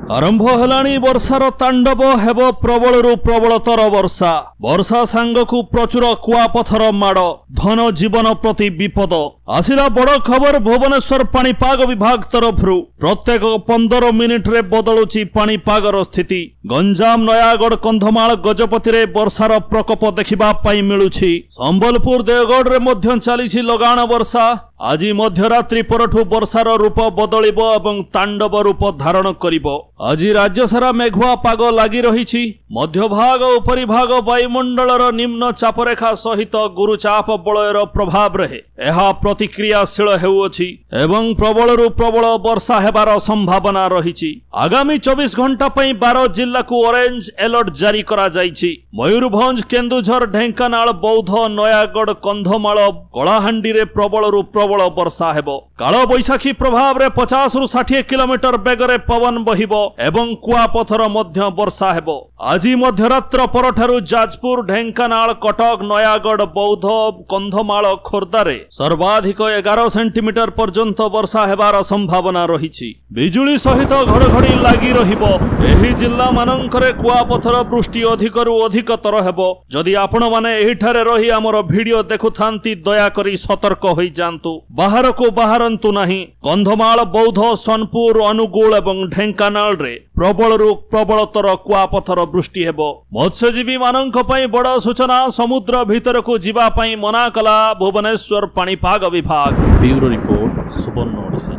आरंभ हेलाणी वर्षार तांडव हेब प्रबलरू प्रबलतर वर्षा वर्षा सांगकु प्रचुर कुआपथर माड़ धन जीवन प्रति विपद आसिला बड़ खबर भुवनेश्वर पाणीपाग विभाग तरफरु प्रत्येक 15 मिनिट रे बदलुची पाणीपागर स्थिति गंजाम नयागढ़ कंधमाल गजपति रे वर्षार प्रकोप देखिबा पाई मिलुछि। संबलपुर देवगढ़ रे मध्य चलीछि लगाण वर्षा आज मध्यरात्रि परठू वर्षार रूप बदलिब एवं तांडव रूप धारण करिबो। आज राज्य सारा मेघुआ पाग लागि रहिछि। मध्य भाग उपरी भाग वायुमंडलर निम्न चापरेखा सहित गुरुचाप बलयर प्रभाव रहे एहा प्रतिक्रियाशील हेउछि एवं प्रबलरू प्रबल वर्षा हेबार संभावना रहिछि। आगामी 24 घंटा पई 12 जिल्ला को ऑरेंज अलर्ट जारी करा जाइछि। मयूरभंज केन्दुझर ढेंकानाल बौद्ध नयागढ़ कंधमाल कलाहांडी रे प्रबलरू प्रबल वर्षा हेबो। काल बैशाखी प्रभाव रे 50 रु 60 किलोमीटर बेगरे पवन बहिबो एवं कुआपथर मध्य वर्षा हेबो। आज मध्यरात्र परठारु जाजपुर ढेंकानाल कटक नयागढ़ बौद्ध कंधमाल खोर्धारे सर्वाधिक 11 सेंटीमीटर पर्यंत वर्षा हेबार संभावना रहिछि। बिजुली सहित घड़घड़ी लागि रहिबो। एही जिल्ला मानंकरे कुआपथर वृष्टि अधिकरु अधिकतर हेबो। जदि आपण माने एहिठारे रही हमर वीडियो देखुथांती दया करी सतर्क होई जांतु। बाहर को बाहरंतु नहीं। कंधमाल बौद्ध सोनपुर अनुगुल एवं ढेंकानाल रे प्रबलरू प्रबलतर कुआपथर वृष्टि हेबो। मत्स्यजीवी मानंक पई बड़ सूचना समुद्र भीतर को जीवा पई मना कला भुवनेश्वर पाणीपाग विभाग। ब्यूरो रिपोर्ट सुवर्ण ओडिशा।